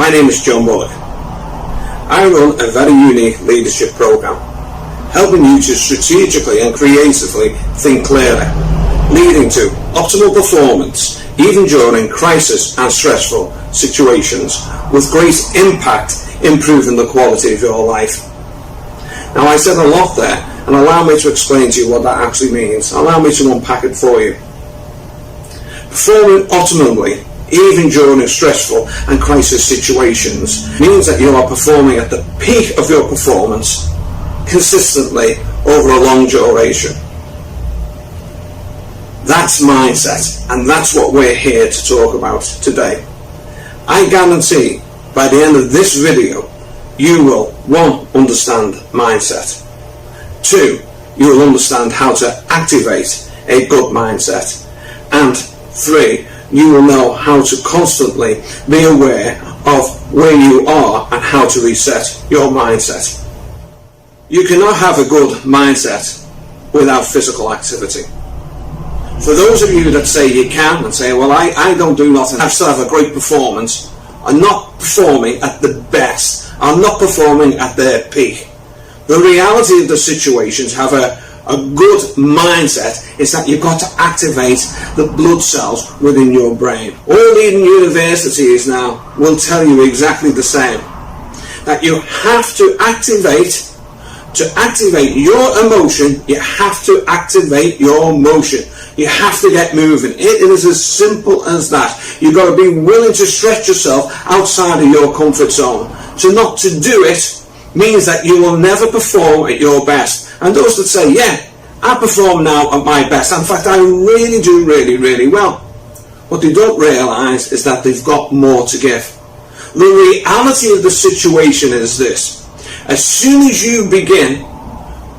My name is John Bullock. I run a very unique leadership program, helping you to strategically and creatively think clearly, leading to optimal performance even during crisis and stressful situations, with great impact improving the quality of your life. Now, I said a lot there, and allow me to explain to you what that actually means. Allow me to unpack it for you. Performing optimally even during stressful and crisis situations means that you are performing at the peak of your performance consistently over a long duration. That's mindset, and that's what we're here to talk about today. I guarantee by the end of this video you will 1. Understand mindset, 2. you will understand how to activate a good mindset, and 3. you will know how to constantly be aware of where you are and how to reset your mindset. You cannot have a good mindset without physical activity. For those of you that say you can and say, well, I don't do nothing, I still have a great performance, are not performing at the best, are not performing at their peak. The reality of the situations, have a good mindset, is that you've got to activate the blood cells within your brain. All leading universities now will tell you exactly the same, that you have to activate your emotion, you have to activate your motion. You have to get moving. It is as simple as that. You've got to be willing to stretch yourself outside of your comfort zone. So not to do it means that you will never perform at your best. And those that say, yeah, I perform now at my best, in fact I really do really well, what they don't realise is that they've got more to give. The reality of the situation is this: as soon as you begin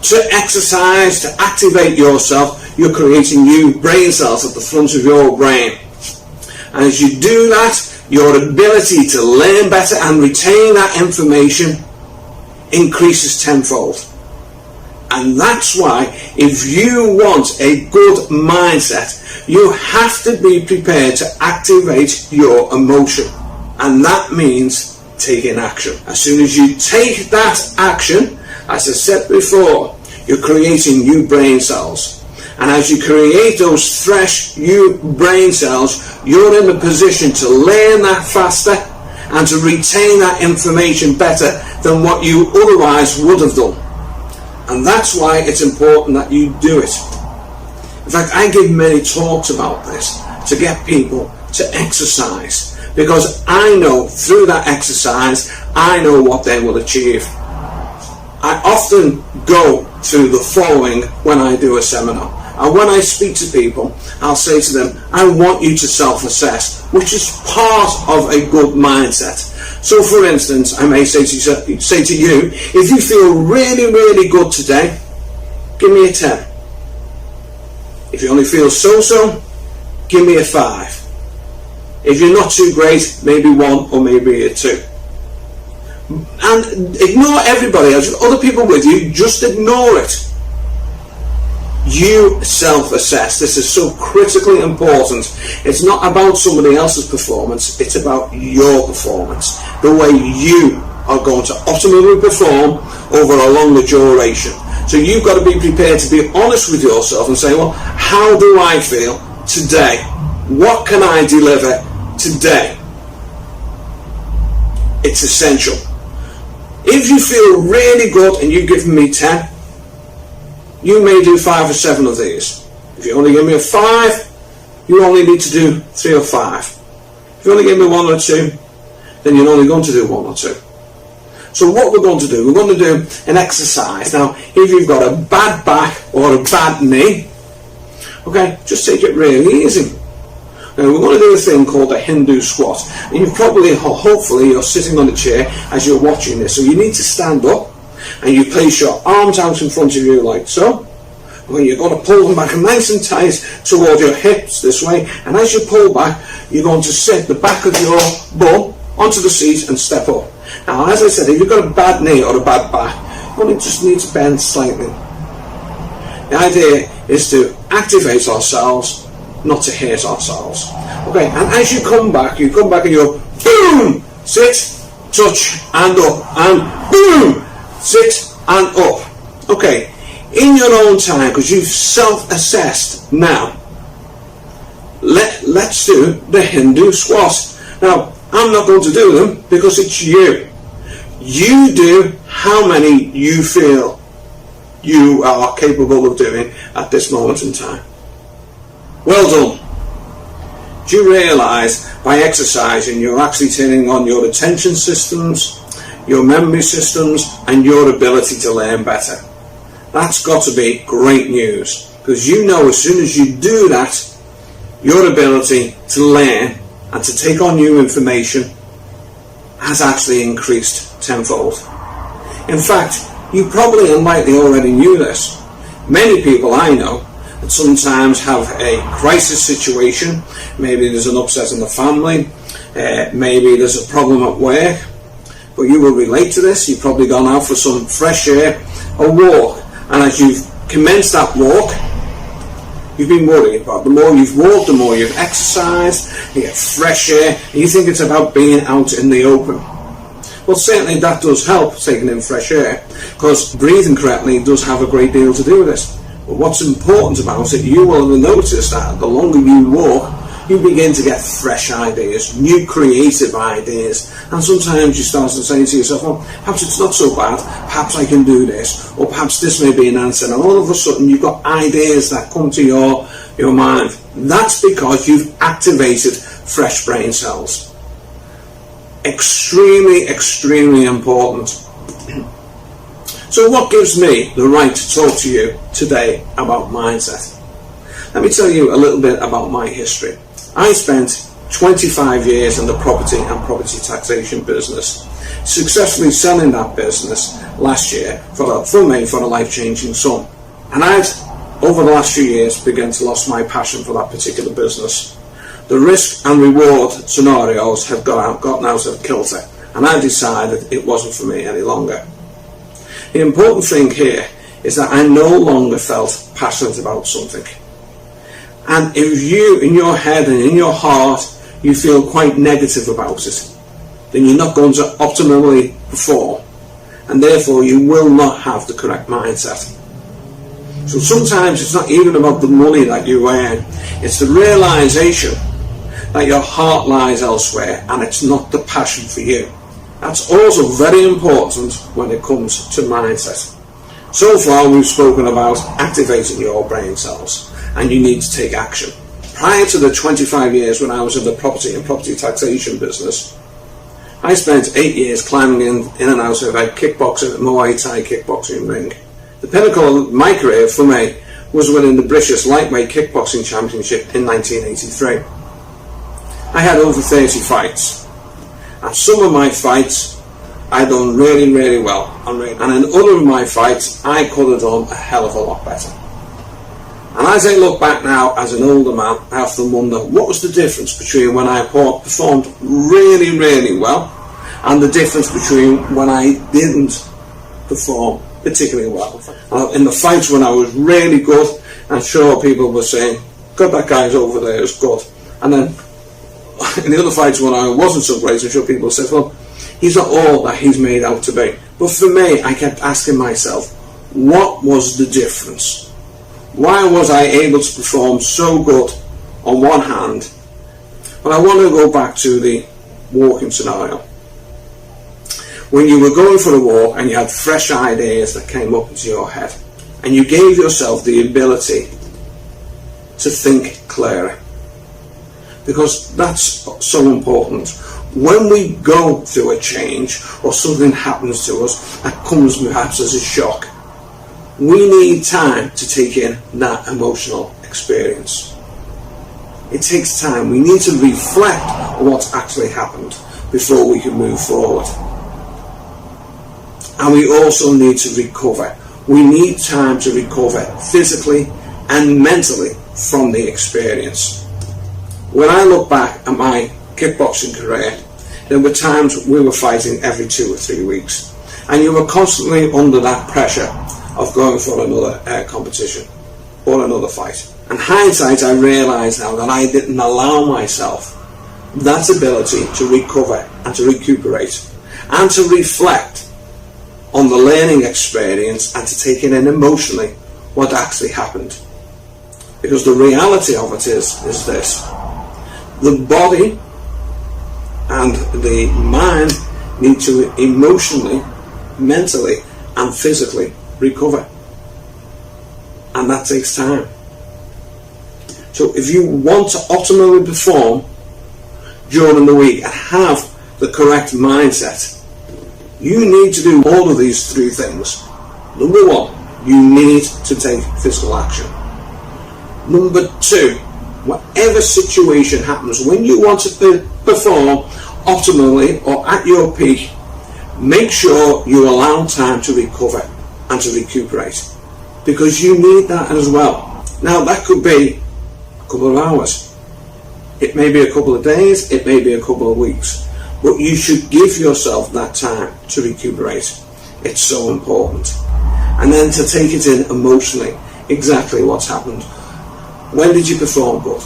to exercise, to activate yourself, you're creating new brain cells at the front of your brain. And as you do that, your ability to learn better and retain that information increases tenfold. And that's why, if you want a good mindset, you have to be prepared to activate your emotion. And that means taking action. As soon as you take that action, as I said before, you're creating new brain cells. And as you create those fresh new brain cells, you're in a position to learn that faster and to retain that information better than what you otherwise would have done. And that's why it's important that you do it. In fact, I give many talks about this to get people to exercise, because I know through that exercise, I know what they will achieve. I often go through the following when I do a seminar. And when I speak to people, I'll say to them, I want you to self-assess, which is part of a good mindset. So for instance, I may say to you, if you feel really good today, give me a 10. If you only feel so-so, give me a 5. If you're not too great, maybe 1 or maybe a 2. And ignore everybody else. Other people with you, just ignore it. You self-assess. This is so critically important. It's not about somebody else's performance, it's about your performance, the way you are going to optimally perform over a longer duration. So you've got to be prepared to be honest with yourself and say, well, how do I feel today? What can I deliver today? It's essential. If you feel really good and you've given me 10, you may do 5 or 7 of these. If you only give me a 5, you only need to do 3 or 5. If you only give me 1 or 2, then you're only going to do 1 or 2. So what we're going to do, we're going to do an exercise. Now, if you've got a bad back or a bad knee, okay, just take it really easy. Now, we're going to do a thing called a Hindu squat. And you probably, hopefully, you're sitting on a chair as you're watching this. So you need to stand up and you place your arms out in front of you like so. When you're going to pull them back nice and tight towards your hips this way. And as you pull back, you're going to sit the back of your bum onto the seat and step up. Now, as I said, if you've got a bad knee or a bad back, you only just need to bend slightly. The idea is to activate ourselves, not to hurt ourselves. Okay, and as you come back and you're boom, Sit, touch, and up, and boom! Sit and up. Okay, in your own time, because you've self-assessed now, let's do the Hindu squat. Now, I'm not going to do them because it's you. You do how many you feel you are capable of doing at this moment in time. Well done. Do you realise by exercising you're actually turning on your attention systems, your memory systems, and your ability to learn better? That's got to be great news, because you know as soon as you do that, your ability to learn and to take on new information has actually increased tenfold. In fact, you probably and likely already knew this. Many people I know that sometimes have a crisis situation. Maybe there's an upset in the family, maybe there's a problem at work, but you will relate to this. You've probably gone out for some fresh air, a walk, and as you've commenced that walk, you've been worried about the more you've walked, the more you've exercised, you get fresh air, and you think it's about being out in the open. Well, certainly that does help, taking in fresh air, because breathing correctly does have a great deal to do with this. But what's important about it, you will have noticed that the longer you walk, you begin to get fresh ideas, new creative ideas, and sometimes you start to say to yourself, well, perhaps it's not so bad, perhaps I can do this, or perhaps this may be an answer, and all of a sudden you've got ideas that come to your mind. That's because you've activated fresh brain cells. Extremely, extremely important. So what gives me the right to talk to you today about mindset? Let me tell you a little bit about my history. I spent 25 years in the property and property taxation business, successfully selling that business last year for a life-changing sum. And I'd, over the last few years, begun to lose my passion for that particular business. The risk and reward scenarios have gotten out of kilter, and I decided it wasn't for me any longer. The important thing here is that I no longer felt passionate about something. And if you, in your head and in your heart, you feel quite negative about it, then you're not going to optimally perform, and therefore you will not have the correct mindset. So sometimes it's not even about the money that you earn, it's the realization that your heart lies elsewhere and it's not the passion for you. That's also very important when it comes to mindset. So far we've spoken about activating your brain cells, and you need to take action. Prior to the 25 years when I was in the property and property taxation business, I spent 8 years climbing in and out of a kickboxing, Muay Thai kickboxing ring. The pinnacle of my career for me was winning the British Lightweight Kickboxing Championship in 1983. I had over 30 fights, and some of my fights I done really, really well, and in other of my fights I could have done a hell of a lot better. And as I look back now as an older man, I often wonder what was the difference between when I performed really, really well and the difference between when I didn't perform particularly well. In the fights when I was really good, I'm sure people were saying, God, that guy's over there is good. And then in the other fights when I wasn't so great, I'm sure people said, well, he's not all that he's made out to be. But for me, I kept asking myself, what was the difference? Why was I able to perform so good on one hand? But I want to go back to the walking scenario. When you were going for a walk and you had fresh ideas that came up into your head, and you gave yourself the ability to think clearer. Because that's so important. When we go through a change or something happens to us that comes perhaps as a shock, we need time to take in that emotional experience. It takes time. We need to reflect on what's actually happened before we can move forward. And we also need to recover. We need time to recover physically and mentally from the experience. When I look back at my kickboxing career, there were times we were fighting every 2 or 3 weeks, and you were constantly under that pressure of going for another competition or another fight. In hindsight, I realise now that I didn't allow myself that ability to recover and to recuperate and to reflect on the learning experience and to take it in emotionally what actually happened. Because the reality of it is this: the body and the mind need to emotionally, mentally and physically recover, and that takes time. So if you want to optimally perform during the week and have the correct mindset, you need to do all of these three things. Number one, you need to take physical action. Number two, whatever situation happens, when you want to perform optimally or at your peak, make sure you allow time to recover and to recuperate, because you need that as well. Now that could be a couple of hours, it may be a couple of days, it may be a couple of weeks, but you should give yourself that time to recuperate. It's so important. And then to take it in emotionally, exactly what's happened. When did you perform good?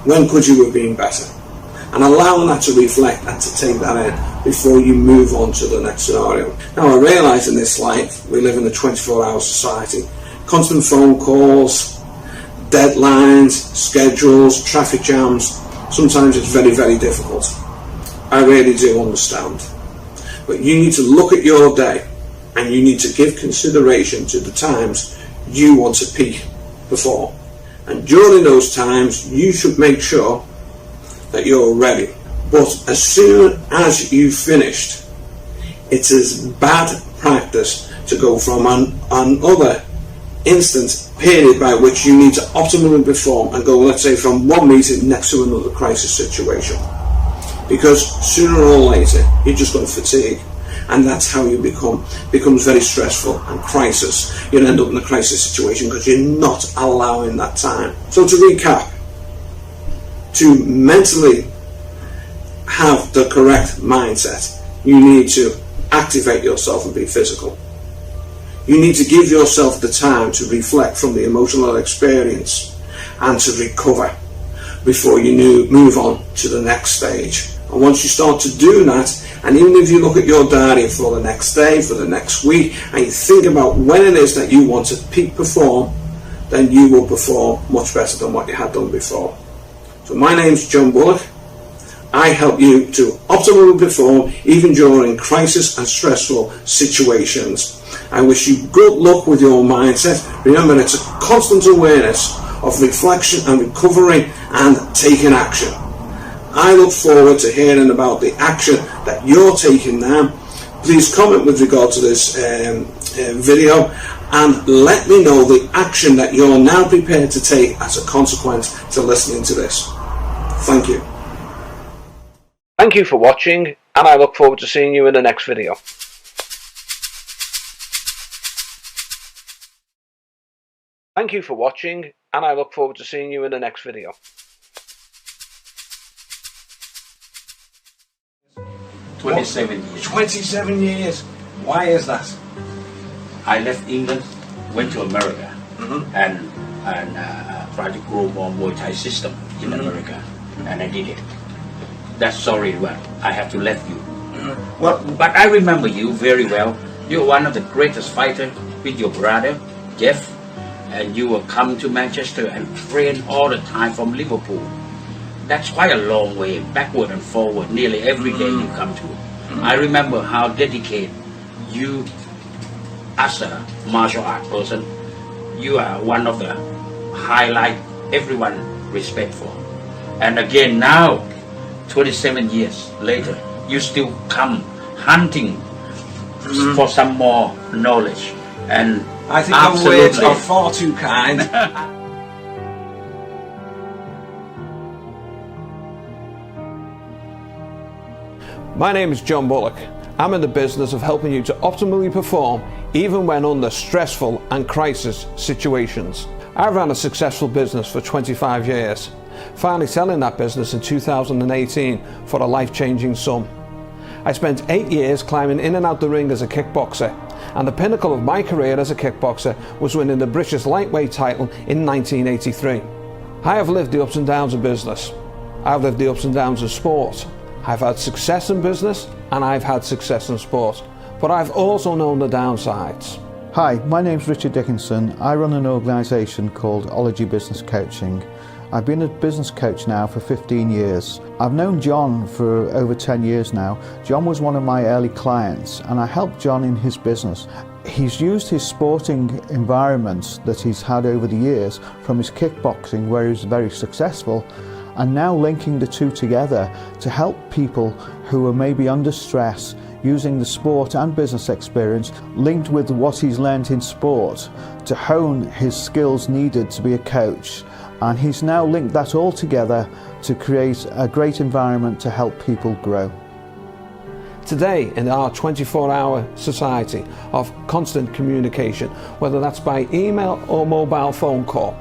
When could you have been better? And allowing that to reflect and to take that in before you move on to the next scenario. Now I realise in this life we live in a 24-hour society. Constant phone calls, deadlines, schedules, traffic jams. Sometimes it's very, very difficult. I really do understand. But you need to look at your day and you need to give consideration to the times you want to peak perform. And during those times you should make sure that you're ready. But as soon as you've finished, it is bad practice to go from another instant period by which you need to optimally perform and go, let's say, from one meeting next to another crisis situation. Because sooner or later you're just going to fatigue, and that's how you becomes very stressful and crisis. You'll end up in a crisis situation because you're not allowing that time. So to recap, to mentally have the correct mindset, you need to activate yourself and be physical. You need to give yourself the time to reflect from the emotional experience and to recover before you move on to the next stage. And once you start to do that, and even if you look at your diary for the next day, for the next week, and you think about when it is that you want to peak perform, then you will perform much better than what you had done before. So my name's John Bullock. I help you to optimally perform even during crisis and stressful situations. I wish you good luck with your mindset. Remember, it's a constant awareness of reflection and recovery and taking action. I look forward to hearing about the action that you're taking now. Please comment with regard to this video and let me know the action that you're now prepared to take as a consequence to listening to this. Thank you. Thank you for watching, and I look forward to seeing you in the next video. Thank you for watching, and I look forward to seeing you in the next video. 27 years. 27 years. Why is that? I left England, went to America, and tried to grow more Muay Thai system in America, and I did it. That's sorry, but I have to leave you. Well, but I remember you very well. You're one of the greatest fighters with your brother, Jeff, and you will come to Manchester and train all the time from Liverpool. That's quite a long way, backward and forward, nearly every day you come to. I remember how dedicated you, as a martial art person, you are one of the highlight everyone respect for. And again now, 27 years later, you still come hunting for some more knowledge. And I think your words are far too kind. My name is John Bullock. I'm in the business of helping you to optimally perform even when under stressful and crisis situations. I ran a successful business for 25 years, finally selling that business in 2018 for a life-changing sum. I spent 8 years climbing in and out the ring as a kickboxer, and the pinnacle of my career as a kickboxer was winning the British lightweight title in 1983. I have lived the ups and downs of business. I've lived the ups and downs of sport. I've had success in business and I've had success in sport, but I've also known the downsides. Hi, my name's Richard Dickinson. I run an organisation called Ology Business Coaching. I've been a business coach now for 15 years. I've known John for over 10 years now. John was one of my early clients and I helped John in his business. He's used his sporting environment that he's had over the years from his kickboxing, where he was very successful, and now linking the two together to help people who are maybe under stress, using the sport and business experience linked with what he's learned in sport to hone his skills needed to be a coach. And he's now linked that all together to create a great environment to help people grow. Today, in our 24-hour society of constant communication, whether that's by email or mobile phone call,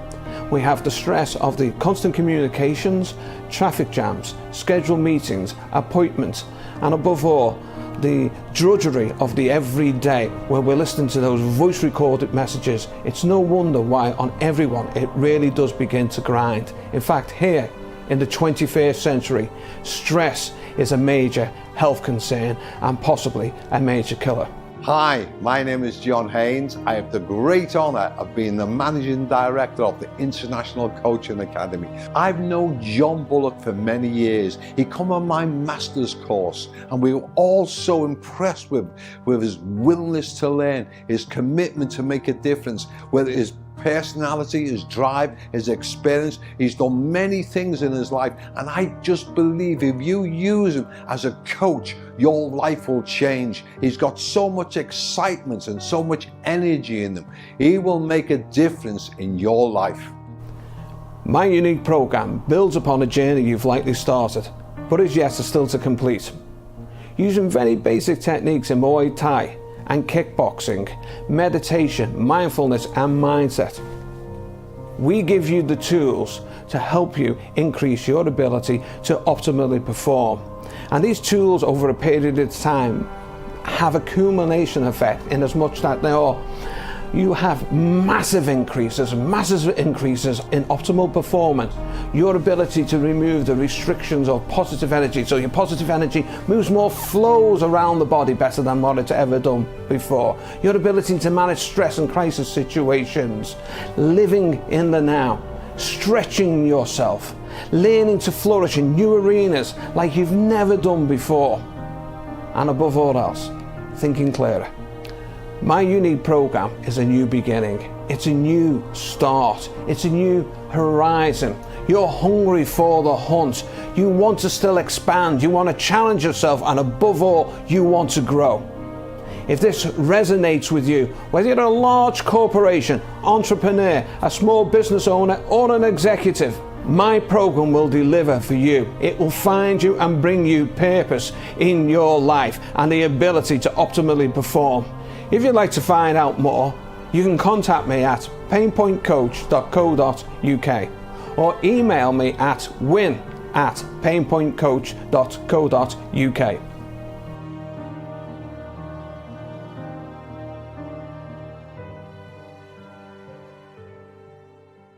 we have the stress of the constant communications, traffic jams, scheduled meetings, appointments, and above all, the drudgery of the everyday where we're listening to those voice recorded messages. It's no wonder why on everyone it really does begin to grind. In fact, here in the 21st century, stress is a major health concern and possibly a major killer. Hi, my name is John Haynes. I have the great honour of being the Managing Director of the International Coaching Academy. I've known John Bullock for many years. He came on my master's course and we were all so impressed with his willingness to learn, his commitment to make a difference, whether his personality, his drive, his experience. He's done many things in his life, and I just believe if you use him as a coach, your life will change. He's got so much excitement and so much energy in him. He will make a difference in your life. My unique program builds upon a journey you've likely started, but is yet still to complete. Using very basic techniques in Muay Thai and kickboxing, meditation, mindfulness and mindset, we give you the tools to help you increase your ability to optimally perform. And these tools over a period of time have accumulation effect in as much that you have massive increases in optimal performance, your ability to remove the restrictions of positive energy, so your positive energy moves more, flows around the body better than what it's ever done before, your ability to manage stress and crisis situations, living in the now, stretching yourself, learning to flourish in new arenas like you've never done before, and above all else, thinking clearer. My unique program is a new beginning. It's a new start. It's a new horizon. You're hungry for the hunt. You want to still expand. You want to challenge yourself, and above all, you want to grow. If this resonates with you, whether you're a large corporation, entrepreneur, a small business owner, or an executive, my program will deliver for you. It will find you and bring you purpose in your life and the ability to optimally perform. If you'd like to find out more, you can contact me at painpointcoach.co.uk or email me at win@painpointcoach.co.uk.